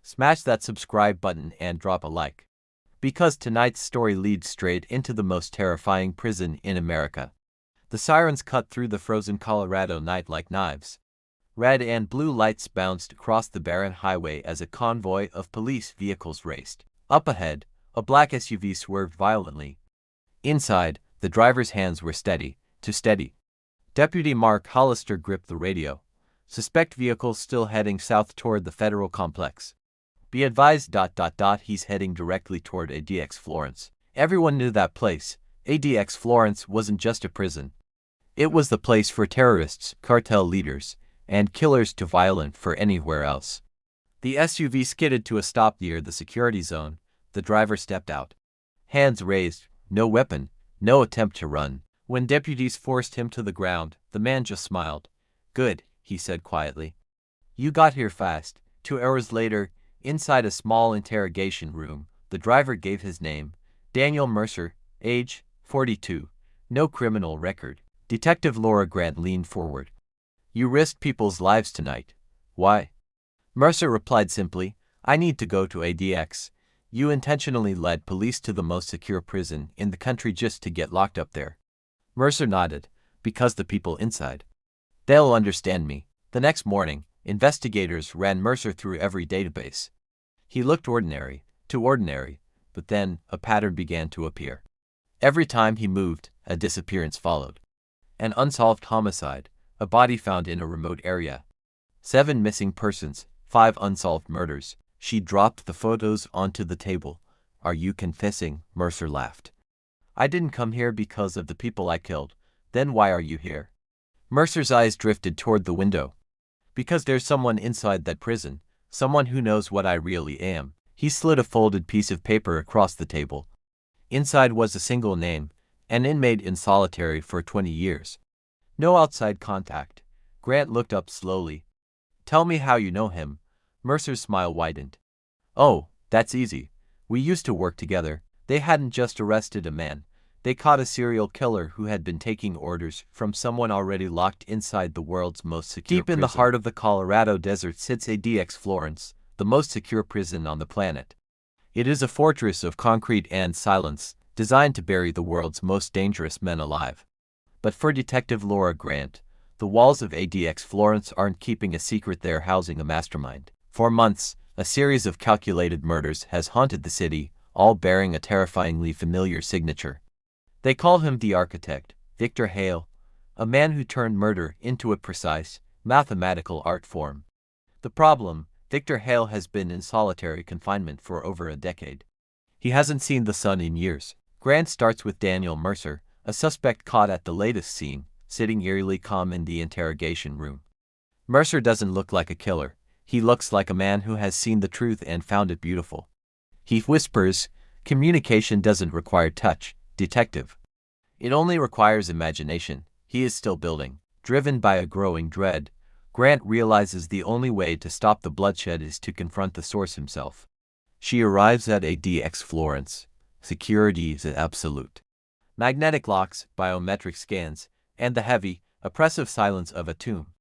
smash that subscribe button and drop a like. Because tonight's story leads straight into the most terrifying prison in America. The sirens cut through the frozen Colorado night like knives. Red and blue lights bounced across the barren highway as a convoy of police vehicles raced. Up ahead, a black SUV swerved violently. Inside, the driver's hands were steady, too steady. Deputy Mark Hollister gripped the radio. Suspect vehicle still heading south toward the federal complex. Be advised, he's heading directly toward ADX Florence. Everyone knew that place. ADX Florence wasn't just a prison. It was the place for terrorists, cartel leaders, and killers too violent for anywhere else. The SUV skidded to a stop near the security zone. The driver stepped out. Hands raised, no weapon, no attempt to run. When deputies forced him to the ground, the man just smiled. "Good," he said quietly. "You got here fast." 2 hours later, inside a small interrogation room, the driver gave his name. Daniel Mercer, age 42, no criminal record. Detective Laura Grant leaned forward. "You risked people's lives tonight. Why?" Mercer replied simply, "I need to go to ADX. You intentionally led police to the most secure prison in the country just to get locked up there." Mercer nodded. "Because the people inside. They'll understand me." The next morning, investigators ran Mercer through every database. He looked ordinary, too ordinary, but then a pattern began to appear. Every time he moved, a disappearance followed. An unsolved homicide, a body found in a remote area. 7 missing persons, 5 unsolved murders. She dropped the photos onto the table. "Are you confessing?" Mercer laughed. "I didn't come here because of the people I killed." "Then why are you here?" Mercer's eyes drifted toward the window. "Because there's someone inside that prison, someone who knows what I really am." He slid a folded piece of paper across the table. Inside was a single name, an inmate in solitary for 20 years. No outside contact. Grant looked up slowly. "Tell me how you know him." Mercer's smile widened. "Oh, that's easy. We used to work together." They hadn't just arrested a man. They caught a serial killer who had been taking orders from someone already locked inside the world's most secure prison. Deep in the heart of the Colorado desert sits ADX Florence, the most secure prison on the planet. It is a fortress of concrete and silence, designed to bury the world's most dangerous men alive. But for Detective Laura Grant, the walls of ADX Florence aren't keeping a secret. They're housing a mastermind. For months, a series of calculated murders has haunted the city, all bearing a terrifyingly familiar signature. They call him the architect, Victor Hale, a man who turned murder into a precise, mathematical art form. The problem: Victor Hale has been in solitary confinement for over a decade. He hasn't seen the sun in years. Grant starts with Daniel Mercer, a suspect caught at the latest scene, sitting eerily calm in the interrogation room. Mercer doesn't look like a killer. He looks like a man who has seen the truth and found it beautiful. He whispers, "Communication doesn't require touch, detective. It only requires imagination." He is still building. Driven by a growing dread, Grant realizes the only way to stop the bloodshed is to confront the source himself. She arrives at ADX Florence. Security is absolute. Magnetic locks, biometric scans, and the heavy, oppressive silence of a tomb.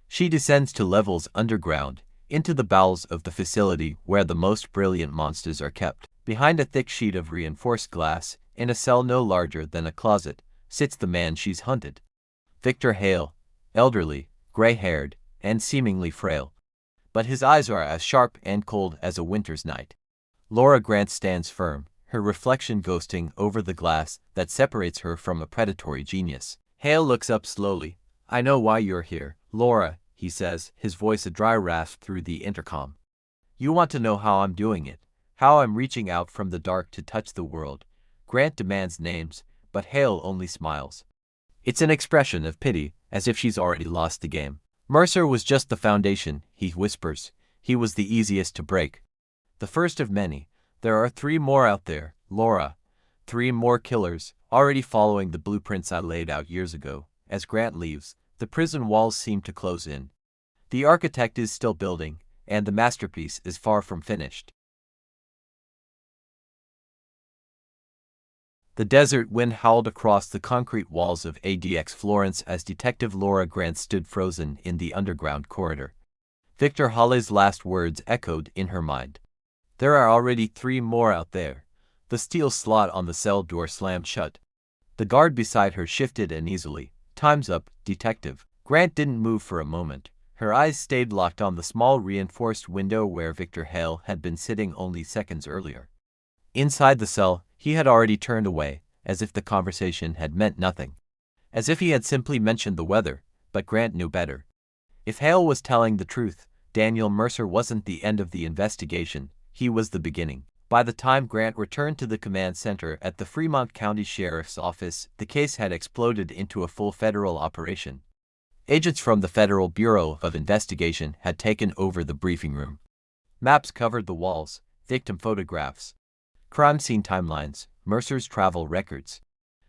She descends to levels underground, into the bowels of the facility where the most brilliant monsters are kept. Behind a thick sheet of reinforced glass, in a cell no larger than a closet, sits the man she's hunted. Victor Hale, elderly, gray-haired, and seemingly frail. But his eyes are as sharp and cold as a winter's night. Laura Grant stands firm, her reflection ghosting over the glass that separates her from a predatory genius. Hale looks up slowly. "I know why you're here, Laura," he says, his voice a dry rasp through the intercom. "You want to know how I'm doing it, how I'm reaching out from the dark to touch the world." Grant demands names, but Hale only smiles. It's an expression of pity, as if she's already lost the game. "Mercer was just the foundation," he whispers. "He was the easiest to break. The first of many. There are 3 more out there, Laura. 3 more killers, already following the blueprints I laid out years ago." As Grant leaves, the prison walls seem to close in. The architect is still building, and the masterpiece is far from finished. The desert wind howled across the concrete walls of ADX Florence as Detective Laura Grant stood frozen in the underground corridor. Victor Hawley's last words echoed in her mind. There are already 3 more out there. The steel slot on the cell door slammed shut. The guard beside her shifted uneasily. Time's up, detective. Grant didn't move for a moment. Her eyes stayed locked on the small reinforced window where Victor Hale had been sitting only seconds earlier. Inside the cell, he had already turned away, as if the conversation had meant nothing. As if he had simply mentioned the weather, but Grant knew better. If Hale was telling the truth, Daniel Mercer wasn't the end of the investigation, he was the beginning. By the time Grant returned to the command center at the Fremont County Sheriff's Office, the case had exploded into a full federal operation. Agents from the Federal Bureau of Investigation had taken over the briefing room. Maps covered the walls, victim photographs, crime scene timelines, Mercer's travel records.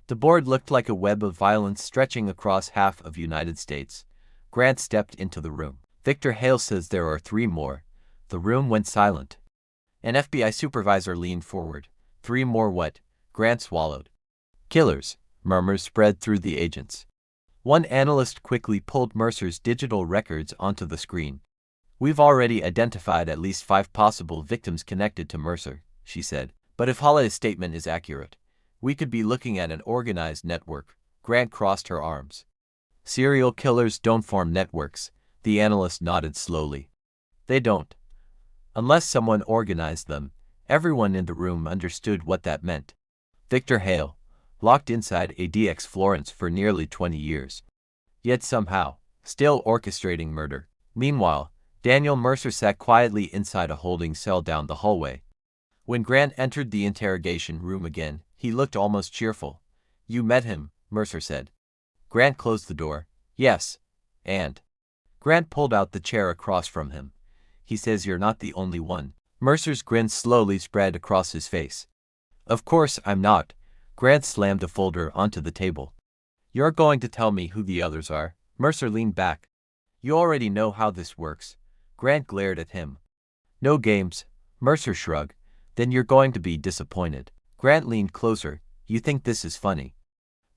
The board looked like a web of violence stretching across half of the United States. Grant stepped into the room. Victor Hale says there are 3 more. The room went silent. An FBI supervisor leaned forward. 3 more what? Grant swallowed. Killers, murmurs spread through the agents. One analyst quickly pulled Mercer's digital records onto the screen. We've already identified at least 5 possible victims connected to Mercer, she said. But if Hawley's statement is accurate, we could be looking at an organized network. Grant crossed her arms. Serial killers don't form networks, the analyst nodded slowly. They don't. Unless someone organized them. Everyone in the room understood what that meant. Victor Hale, locked inside ADX Florence for nearly 20 years. Yet somehow, still orchestrating murder. Meanwhile, Daniel Mercer sat quietly inside a holding cell down the hallway. When Grant entered the interrogation room again, he looked almost cheerful. You met him, Mercer said. Grant closed the door. Yes. And? Grant pulled out the chair across from him. He says you're not the only one. Mercer's grin slowly spread across his face. Of course I'm not. Grant slammed a folder onto the table. You're going to tell me who the others are? Mercer leaned back. You already know how this works. Grant glared at him. No games. Mercer shrugged. Then you're going to be disappointed. Grant leaned closer. You think this is funny?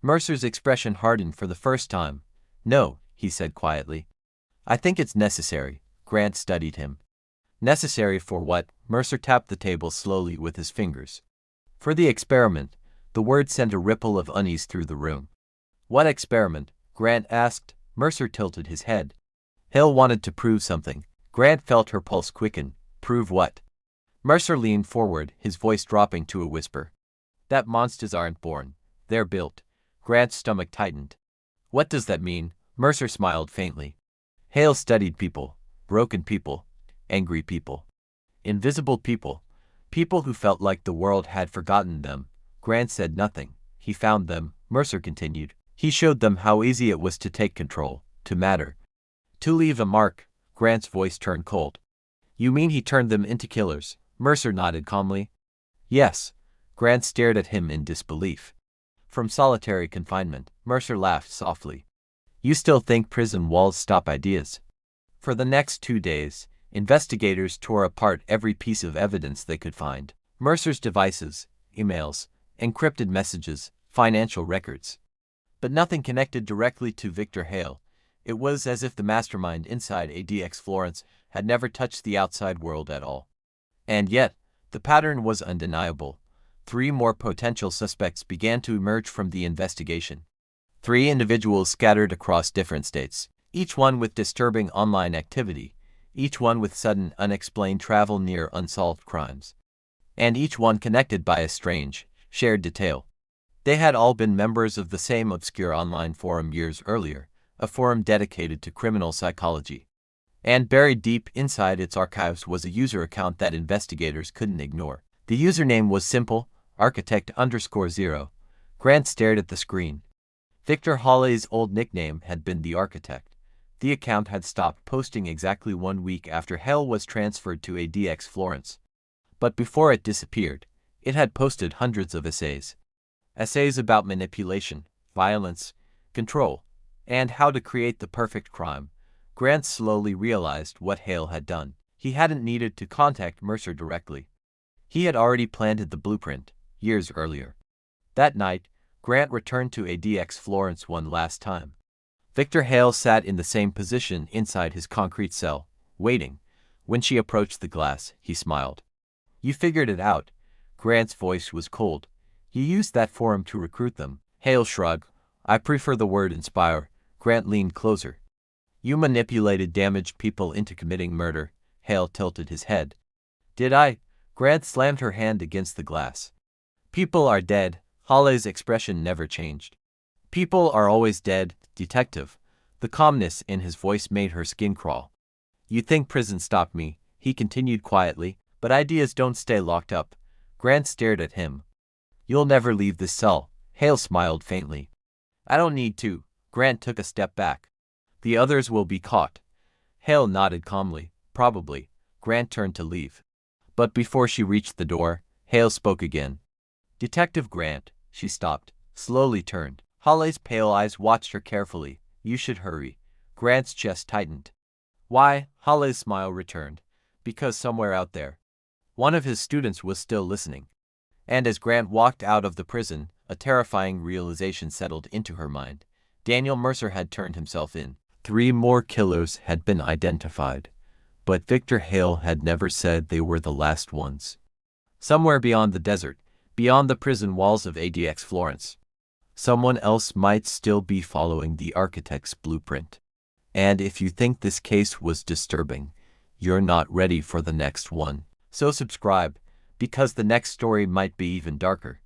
Mercer's expression hardened for the first time. No, he said quietly. I think it's necessary. Grant studied him. Necessary for what? Mercer tapped the table slowly with his fingers. For the experiment. The word sent a ripple of unease through the room. What experiment? Grant asked. Mercer tilted his head. Hale wanted to prove something. Grant felt her pulse quicken. Prove what? Mercer leaned forward, his voice dropping to a whisper. That monsters aren't born. They're built. Grant's stomach tightened. What does that mean? Mercer smiled faintly. Hale studied people. Broken people. Angry people. Invisible people. People who felt like the world had forgotten them. Grant said nothing. He found them, Mercer continued. He showed them how easy it was to take control, to matter. To leave a mark. Grant's voice turned cold. You mean he turned them into killers? Mercer nodded calmly. Yes. Grant stared at him in disbelief. From solitary confinement, Mercer laughed softly. You still think prison walls stop ideas? For the next 2 days, investigators tore apart every piece of evidence they could find. Mercer's devices, emails, encrypted messages, financial records. But nothing connected directly to Victor Hale. It was as if the mastermind inside ADX Florence had never touched the outside world at all. And yet, the pattern was undeniable. 3 more potential suspects began to emerge from the investigation. 3 individuals scattered across different states, each one with disturbing online activity, each one with sudden, unexplained travel near unsolved crimes, and each one connected by a strange, shared detail. They had all been members of the same obscure online forum years earlier, a forum dedicated to criminal psychology. And buried deep inside its archives was a user account that investigators couldn't ignore. The username was simple, architect_0. Grant stared at the screen. Victor Hawley's old nickname had been the Architect. The account had stopped posting exactly 1 week after Hale was transferred to ADX Florence. But before it disappeared, it had posted hundreds of essays. Essays about manipulation, violence, control, and how to create the perfect crime. Grant slowly realized what Hale had done. He hadn't needed to contact Mercer directly. He had already planted the blueprint, years earlier. That night, Grant returned to ADX Florence one last time. Victor Hale sat in the same position inside his concrete cell, waiting. When she approached the glass, he smiled. You figured it out. Grant's voice was cold. You used that forum to recruit them. Hale shrugged. I prefer the word inspire. Grant leaned closer. You manipulated damaged people into committing murder. Hale tilted his head. Did I? Grant slammed her hand against the glass. People are dead. Holly's expression never changed. People are always dead, detective. The calmness in his voice made her skin crawl. You think prison stopped me, he continued quietly, but ideas don't stay locked up. Grant stared at him. You'll never leave this cell. Hale smiled faintly. I don't need to. Grant took a step back. The others will be caught. Hale nodded calmly. Probably. Grant turned to leave. But before she reached the door, Hale spoke again. Detective Grant. She stopped, slowly turned. Holly's pale eyes watched her carefully. You should hurry. Grant's chest tightened. Why? Holly's smile returned. Because somewhere out there, one of his students was still listening. And as Grant walked out of the prison, a terrifying realization settled into her mind. Daniel Mercer had turned himself in. 3 more killers had been identified, but Victor Hale had never said they were the last ones. Somewhere beyond the desert, beyond the prison walls of ADX Florence, someone else might still be following the architect's blueprint. And if you think this case was disturbing, you're not ready for the next one. So subscribe, because the next story might be even darker.